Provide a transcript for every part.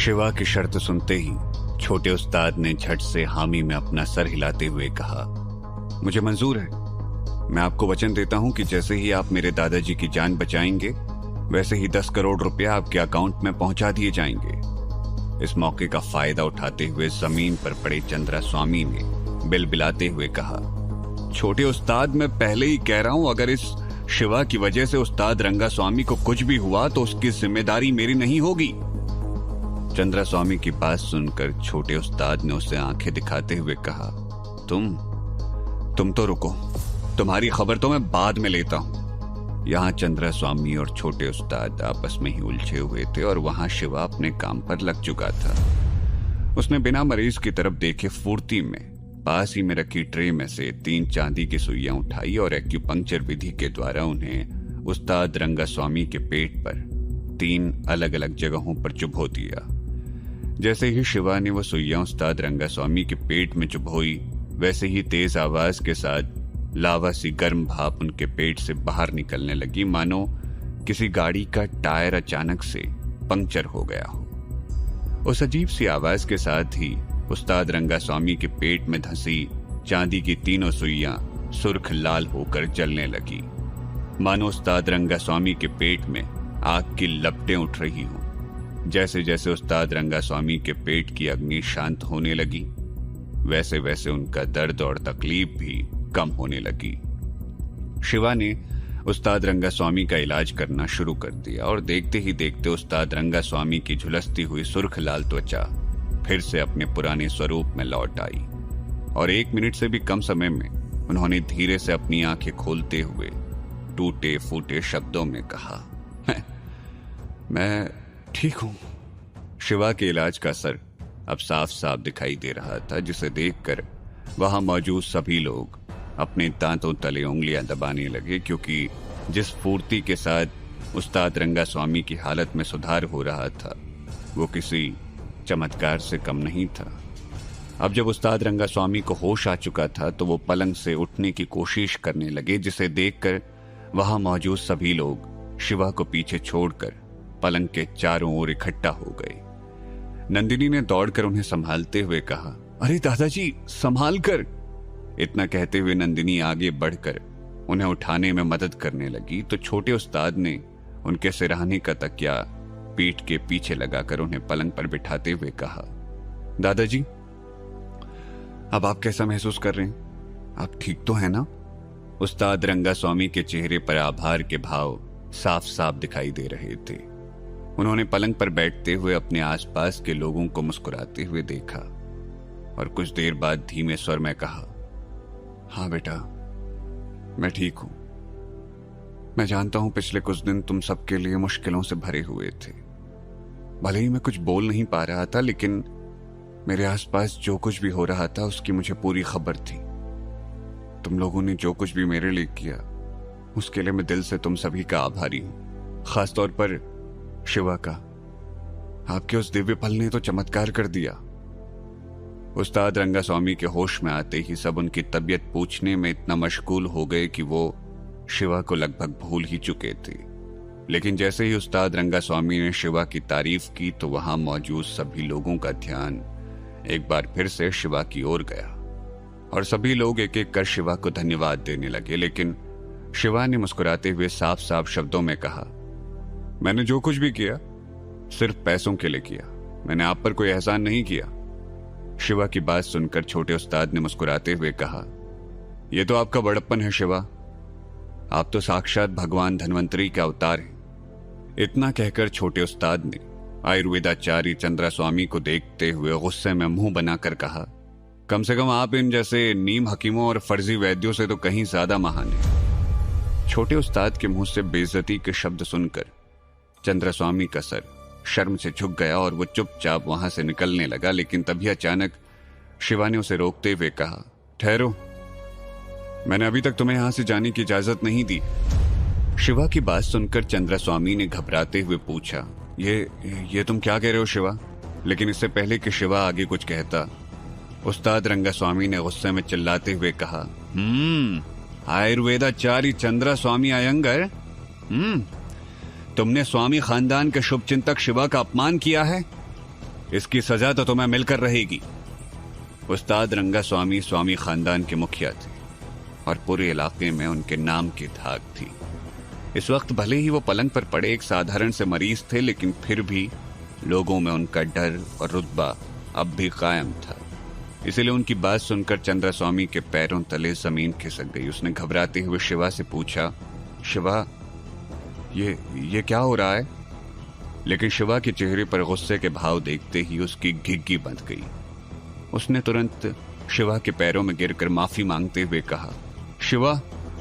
शिवा की शर्त सुनते ही छोटे उस्ताद ने झट से हामी में अपना सर हिलाते हुए कहा, मुझे मंजूर है। मैं आपको वचन देता हूं कि जैसे ही आप मेरे दादाजी की जान बचाएंगे वैसे ही 10 करोड़ रुपया आपके अकाउंट में पहुंचा दिए जाएंगे। इस मौके का फायदा उठाते हुए जमीन पर पड़े चंद्रा स्वामी ने बिलबिलाते हुए कहा, छोटे उस्ताद, मैं पहले ही कह रहा हूं, अगर इस शिवा की वजह से उस्ताद रंगा स्वामी को कुछ भी हुआ तो उसकी जिम्मेदारी मेरी नहीं होगी। चंद्रा स्वामी की बात सुनकर छोटे उस्ताद ने उसे आंखें दिखाते हुए कहा, तुम तो रुको, तुम्हारी खबर तो मैं बाद में लेता हूं। यहां चंद्रा स्वामी और छोटे उस्ताद आपस में ही उलझे हुए थे और वहां शिवा अपने काम पर लग चुका था। उसने बिना मरीज की तरफ देखे फुर्ती में पास ही में रखी ट्रे में से 3 चांदी की सुइयां उठाई और एक्यूपंक्चर विधि के द्वारा उन्हें उस्ताद रंगा स्वामी के पेट पर 3 अलग अलग जगहों पर चुभो दिया। जैसे ही शिवा ने वो सुइयां उस्ताद रंगा स्वामी के पेट में चुभोई, वैसे ही तेज आवाज के साथ लावा सी गर्म भाप उनके पेट से बाहर निकलने लगी, मानो किसी गाड़ी का टायर अचानक से पंक्चर हो गया हो। उस अजीब सी आवाज के साथ ही उस्ताद रंगा स्वामी के पेट में धंसी चांदी की 3 सुइयां सुर्ख लाल होकर जलने लगी, मानो उस्ताद रंगा स्वामी के पेट में आग की लपटें उठ रही हों। जैसे जैसे उस्ताद रंगा स्वामी के पेट की अग्नि शांत होने लगी, वैसे वैसे उनका दर्द और तकलीफ भी कम होने लगी। शिवा ने उस्ताद रंगा स्वामी का इलाज करना शुरू कर दिया और देखते ही देखते उस्ताद रंगा स्वामी की झुलसती हुई सुर्ख लाल त्वचा फिर से अपने पुराने स्वरूप में लौट आई और 1 मिनट से भी कम समय में उन्होंने धीरे से अपनी आंखें खोलते हुए टूटे फूटे शब्दों में कहा, मैं ठीक हूं। शिवा के इलाज का असर अब साफ साफ दिखाई दे रहा था, जिसे देखकर वहां मौजूद सभी लोग अपने दांतों तले उंगलियां दबाने लगे, क्योंकि जिस फुर्ती के साथ उस्ताद रंगा स्वामी की हालत में सुधार हो रहा था वो किसी चमत्कार से कम नहीं था। अब जब उस्ताद रंगा स्वामी को होश आ चुका था तो वो पलंग से उठने की कोशिश करने लगे, जिसे देखकर वहां मौजूद सभी लोग शिवा को पीछे छोड़कर पलंग के चारों ओर इकट्ठा हो गए। नंदिनी ने दौड़कर उन्हें संभालते हुए कहा, अरे दादाजी, संभाल कर। इतना कहते हुए नंदिनी आगे बढ़कर उन्हें उठाने में मदद करने लगी तो छोटे उस्ताद ने उनके सिरहाने का तकिया पीठ के पीछे लगाकर उन्हें पलंग पर बिठाते हुए कहा, दादाजी, अब आप कैसा महसूस कर रहे हैं? आप ठीक तो हैं ना? उस्ताद रंगा स्वामी के चेहरे पर आभार के भाव साफ साफ दिखाई दे रहे थे। उन्होंने पलंग पर बैठते हुए अपने आसपास के लोगों को मुस्कुराते हुए देखा और कुछ देर बाद धीमे स्वर में कहा, हाँ बेटा, मैं ठीक हूं। मैं जानता हूं पिछले कुछ दिन तुम सबके लिए मुश्किलों से भरे हुए थे। भले ही मैं कुछ बोल नहीं पा रहा था, लेकिन मेरे आसपास जो कुछ भी हो रहा था उसकी मुझे पूरी खबर थी। तुम लोगों ने जो कुछ भी मेरे लिए किया उसके लिए मैं दिल से तुम सभी का आभारी हूं। खासतौर पर शिवा का। आपके उस दिव्य फल ने तो चमत्कार कर दिया। उस्ताद रंगा स्वामी के होश में आते ही सब उनकी तबीयत पूछने में इतना मशगूल हो गए कि वो शिवा को लगभग भूल ही चुके थे। लेकिन जैसे ही उस्ताद रंगा स्वामी ने शिवा की तारीफ की तो वहां मौजूद सभी लोगों का ध्यान एक बार फिर से शिवा की ओर गया और सभी लोग एक एक कर शिवा को धन्यवाद देने लगे। लेकिन शिवा ने मुस्कुराते हुए साफ साफ शब्दों में कहा, मैंने जो कुछ भी किया सिर्फ पैसों के लिए किया, मैंने आप पर कोई एहसान नहीं किया। शिवा की बात सुनकर छोटे उस्ताद ने मुस्कुराते हुए कहा, यह तो आपका बड़प्पन है शिवा, आप तो साक्षात भगवान धन्वंतरी के अवतार हैं। इतना कहकर छोटे उस्ताद ने आयुर्वेदाचार्य चंद्रा स्वामी को देखते हुए गुस्से में मुंह बनाकर कहा, कम से कम आप इन जैसे नीम हकीमों और फर्जी वैद्यों से तो कहीं ज्यादा महान हैं। छोटे उस्ताद के मुंह से बेइज्जती के शब्द सुनकर चंद्रा स्वामी का सर शर्म से झुक गया और वो चुपचाप वहां से निकलने लगा। लेकिन तभी अचानक शिवा ने उसे रोकते हुए कहा, ठहरो, मैंने अभी तक तुम्हें यहां से जाने की इजाजत नहीं दी। शिवा की बात सुनकर चंद्रा स्वामी ने घबराते हुए पूछा, ये तुम क्या कह रहे हो शिवा? लेकिन इससे पहले कि शिवा आगे कुछ कहता, उस्ताद रंगा स्वामी ने गुस्से में चिल्लाते हुए कहा, आयुर्वेदाचार्य चंद्रा स्वामी अयंगर, तुमने स्वामी खानदान के शुभचिंतक शिवा का अपमान किया है। इसकी सजा तो तुम्हें मिलकर रहेगी। उस्ताद रंगा स्वामी स्वामी खानदान के मुखिया थे और पूरे इलाके में उनके नाम की धाक थी। इस वक्त भले ही वो पलंग पर पड़े एक साधारण से मरीज थे, लेकिन फिर भी लोगों में उनका डर और रुतबा अब भी कायम था। इसलिए उनकी बात सुनकर चंद्रा स्वामी के पैरों तले जमीन खिसक गई। उसने घबराते हुए शिवा से पूछा, शिवा, ये क्या हो रहा है? लेकिन शिवा के चेहरे पर गुस्से के भाव देखते ही उसकी घिग्गी बंध गई। उसने तुरंत शिवा के पैरों में गिरकर माफी मांगते हुए कहा, शिवा,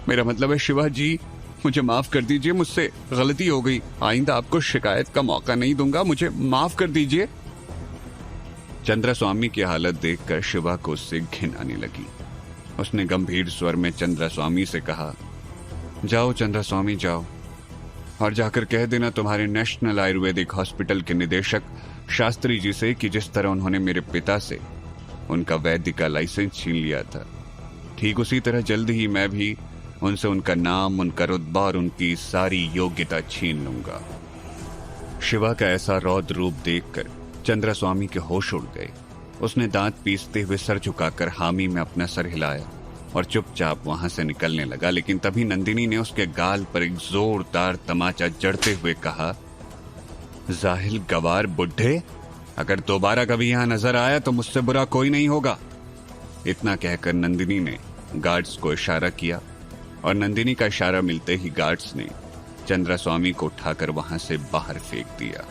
मेरा मतलब है शिवा जी, मुझे माफ कर दीजिए, मुझसे गलती हो गई, आइंदा आपको शिकायत का मौका नहीं दूंगा, मुझे माफ कर दीजिए। चंद्रा स्वामी की हालत देखकर शिवा को उससे घिन आने लगी। उसने गंभीर स्वर में चंद्रा स्वामी से कहा, जाओ चंद्रा स्वामी, जाओ और जाकर कह देना तुम्हारे नेशनल आयुर्वेदिक हॉस्पिटल के निदेशक शास्त्री जी से कि जिस तरह उन्होंने मेरे पिता से उनका वैद्य का लाइसेंस छीन लिया था, ठीक उसी तरह जल्द ही मैं भी उनसे उनका नाम, उनका रुतबा और उनकी सारी योग्यता छीन लूंगा। शिवा का ऐसा रौद्र रूप देखकर चंद्रा स्वामी के होश उड़ गए। उसने दांत पीसते हुए सर झुकाकर हामी में अपना सर हिलाया और चुपचाप वहां से निकलने लगा। लेकिन तभी नंदिनी ने उसके गाल पर एक जोरदार तमाचा जड़ते हुए कहा, जाहिल गवार बुढ़े, अगर दोबारा कभी यहां नजर आया तो मुझसे बुरा कोई नहीं होगा। इतना कहकर नंदिनी ने गार्ड्स को इशारा किया और नंदिनी का इशारा मिलते ही गार्ड्स ने चंद्रा स्वामी को उठाकर वहां से बाहर फेंक दिया।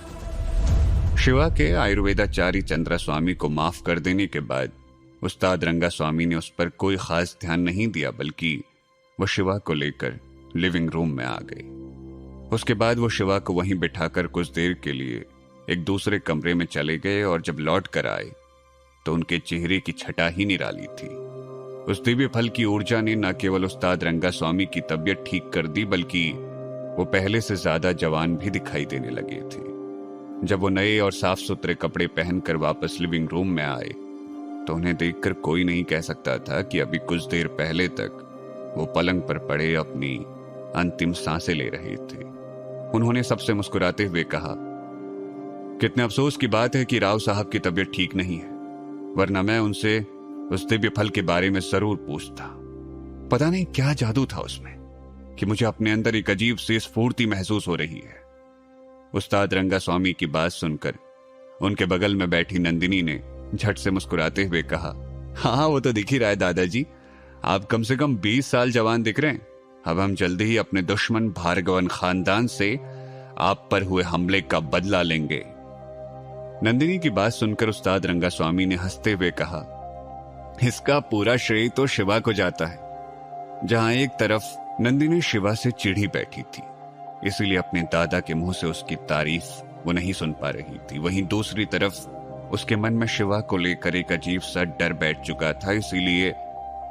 शिवा के आयुर्वेदाचार्य चंद्रा स्वामी को माफ कर देने के बाद उस्ताद रंगा स्वामी ने उस पर कोई खास ध्यान नहीं दिया, बल्कि वो शिवा को लेकर लिविंग रूम में आ गए। उसके बाद वो शिवा को वहीं बिठाकर कुछ देर के लिए एक दूसरे कमरे में चले गए और जब लौट कर आए तो उनके चेहरे की छटा ही निराली थी। उस दिव्य फल की ऊर्जा ने न केवल उस्ताद रंगा स्वामी की तबीयत ठीक कर दी, बल्कि वो पहले से ज्यादा जवान भी दिखाई देने लगे थे। जब वो नए और साफ सुथरे कपड़े पहनकर वापस लिविंग रूम में आए तो उन्हें देखकर कोई नहीं कह सकता था कि अभी कुछ देर पहले तक वो पलंग पर पड़े अपनी अंतिम सांसें ले रहे थे। उन्होंने सबसे मुस्कुराते हुए कहा, कितने अफसोस की बात है कि राव साहब की तबीयत ठीक नहीं है, वरना मैं उनसे उस दिव्य फल के बारे में जरूर पूछता। पता नहीं क्या जादू था उसमें कि मुझे अपने अंदर एक अजीब सी स्फूर्ति महसूस हो रही है। उस्ताद रंगा स्वामी की बात सुनकर उनके बगल में बैठी नंदिनी ने झट से मुस्कुराते हुए कहा, हाँ वो तो दिख ही रहा है दादाजी, आप कम से कम 20 साल जवान दिख रहे हैं। अब हम जल्दी ही अपने दुश्मन भार्गवन खानदान से आप पर हुए हमले का बदला लेंगे। नंदिनी की बात सुनकर उस्ताद रंगा स्वामी ने हंसते हुए कहा, इसका पूरा श्रेय तो शिवा को जाता है। जहां एक तरफ नंदिनी शिवा से चिढ़ी बैठी थी, इसीलिए अपने दादा के मुंह से उसकी तारीफ वो नहीं सुन पा रही थी, वहीं दूसरी तरफ उसके मन में शिवा को लेकर एक अजीब सा डर बैठ चुका था, इसीलिए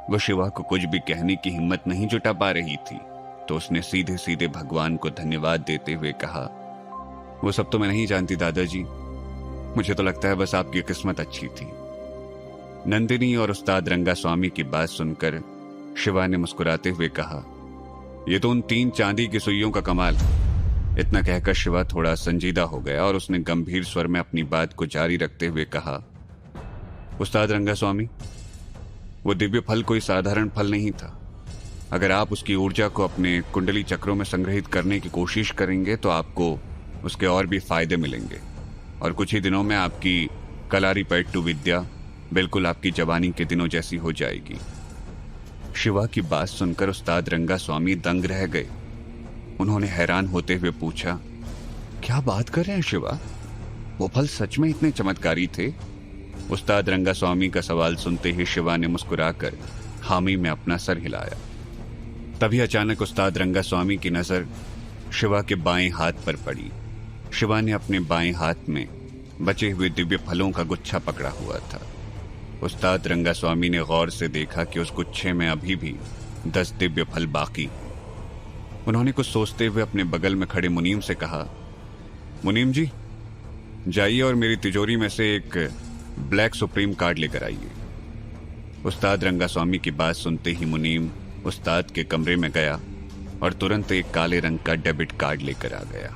वो शिवा को कुछ भी कहने की हिम्मत नहीं जुटा पा रही थी। तो उसने सीधे सीधे भगवान को धन्यवाद देते हुए कहा, वो सब तो मैं नहीं जानती दादाजी, मुझे तो लगता है बस आपकी किस्मत अच्छी थी। नंदिनी और उस्ताद रंगा स्वामी की बात सुनकर शिवा ने मुस्कुराते हुए कहा, ये तो उन 3 चांदी की सुइयों का कमाल है। इतना कहकर शिवा थोड़ा संजीदा हो गया और उसने गंभीर स्वर में अपनी बात को जारी रखते हुए कहा, उस्ताद रंगा स्वामी, वो दिव्य फल कोई साधारण फल नहीं था। अगर आप उसकी ऊर्जा को अपने कुंडली चक्रों में संग्रहित करने की कोशिश करेंगे तो आपको उसके और भी फायदे मिलेंगे और कुछ ही दिनों में आपकी कलारीपयट्टू विद्या बिल्कुल आपकी जवानी के दिनों जैसी हो जाएगी। शिवा की बात सुनकर उस्ताद रंगा स्वामी दंग रह गए। उन्होंने हैरान होते हुए पूछा, क्या बात कर रहे हैं शिवा, वो फल सच में इतने चमत्कारी थे? उस्ताद रंगा स्वामी का सवाल सुनते ही शिवा ने मुस्कुराकर हामी में अपना सर हिलाया। तभी अचानक उस्ताद रंगा स्वामी की नजर शिवा के बाएं हाथ पर पड़ी। शिवा ने अपने बाएं हाथ में बचे हुए दिव्य फलों का गुच्छा पकड़ा हुआ था। उस्ताद रंगा स्वामी ने गौर से देखा कि उस गुच्छे में अभी भी 10 दिव्य फल बाकी। उन्होंने कुछ सोचते हुए अपने बगल में खड़े मुनीम से कहा, मुनीम जी, जाइए और मेरी तिजोरी में से एक ब्लैक सुप्रीम कार्ड लेकर आइए। उस्ताद रंगा स्वामी की बात सुनते ही मुनीम उस्ताद के कमरे में गया और तुरंत एक काले रंग का डेबिट कार्ड लेकर आ गया।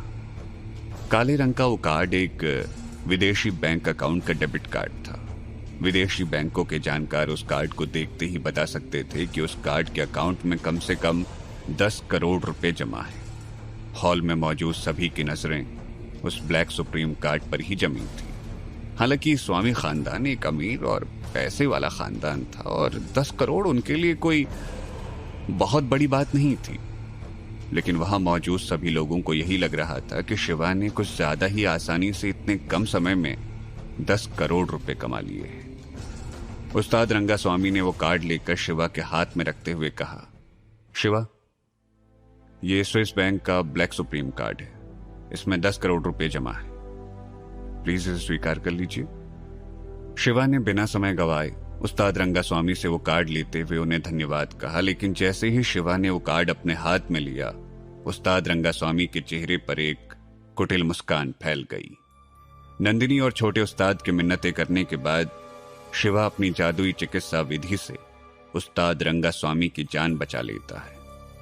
काले रंग का वो कार्ड एक विदेशी बैंक अकाउंट का डेबिट कार्ड था। विदेशी बैंकों के जानकार उस कार्ड को देखते ही बता सकते थे कि उस कार्ड के अकाउंट में कम से कम 10 करोड़ रुपए जमा है। हॉल में मौजूद सभी की नजरें उस ब्लैक सुप्रीम कार्ड पर ही जमी थी। हालांकि स्वामी खानदान एक अमीर और पैसे वाला खानदान था और 10 करोड़ उनके लिए कोई बहुत बड़ी बात नहीं थी, लेकिन वहां मौजूद सभी लोगों को यही लग रहा था कि शिवा ने कुछ ज्यादा ही आसानी से इतने कम समय में 10 करोड़ रुपए कमा लिए हैं। उस्ताद रंगास्वामी ने वो कार्ड लेकर शिवा के हाथ में रखते हुए कहा, शिवा, ये स्विस बैंक का ब्लैक सुप्रीम कार्ड है, इसमें 10 करोड़ रुपए जमा है, प्लीज इसे स्वीकार कर लीजिए। शिवा ने बिना समय गवाए उस्ताद रंगास्वामी से वो कार्ड लेते हुए उन्हें धन्यवाद कहा, लेकिन जैसे ही शिवा ने वो कार्ड अपने हाथ में लिया, उस्ताद रंगास्वामी के चेहरे पर एक कुटिल मुस्कान फैल गई। नंदिनी और छोटे उस्ताद की मिन्नतें करने के बाद शिवा अपनी जादुई चिकित्सा विधि से उस्ताद रंगास्वामी की जान बचा लेता है।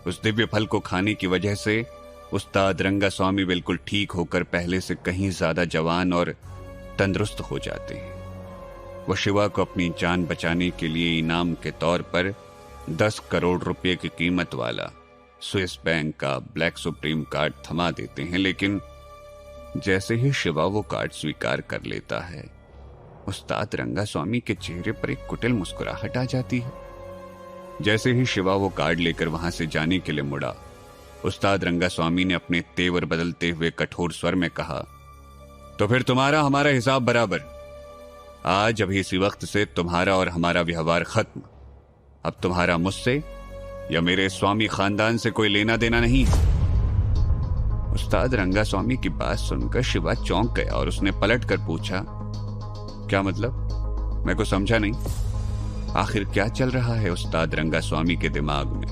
उस दिव्य फल को खाने की वजह से उस्ताद रंगास्वामी बिल्कुल ठीक होकर पहले से कहीं ज्यादा जवान और तंदुरुस्त हो जाते हैं। वो शिवा को अपनी जान बचाने के लिए इनाम के तौर पर 10 करोड़ रुपए की कीमत वाला स्विस बैंक का ब्लैक सुप्रीम कार्ड थमा देते हैं, लेकिन जैसे ही शिवा वो कार्ड स्वीकार कर लेता है, उस्ताद रंगास्वामी के चेहरे पर एक कुटिल मुस्कुराहट आ जाती है। जैसे ही शिवा वो कार्ड लेकर वहां से जाने के लिए मुड़ा, उस्ताद रंगास्वामी ने अपने तेवर बदलते हुए कठोर स्वर में कहा, तो फिर तुम्हारा हमारा हिसाब बराबर। आज अभी इसी वक्त से तुम्हारा और हमारा व्यवहार खत्म। अब तुम्हारा मुझसे या मेरे स्वामी खानदान से कोई लेना देना नहीं। उस्ताद रंगास्वामी की बात सुनकर शिवा चौंक गया और उसने पलट कर पूछा, क्या मतलब? मैं को समझा नहीं। आखिर क्या चल रहा है उस्ताद रंगास्वामी के दिमाग में?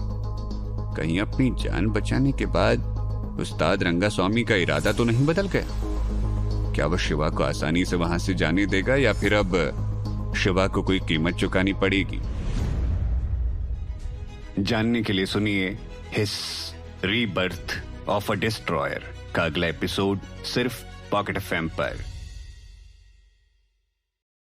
कहीं अपनी जान बचाने के बाद उस्ताद रंगास्वामी का इरादा तो नहीं बदल गया? क्या वह शिवा को आसानी से वहां से जाने देगा या फिर अब शिवा को कोई कीमत चुकानी पड़ेगी? जानने के लिए सुनिए हिस रीबर्थ ऑफ अ डिस्ट्रॉयर का अगला एपिसोड सिर्फ पॉकेट एफएम पर।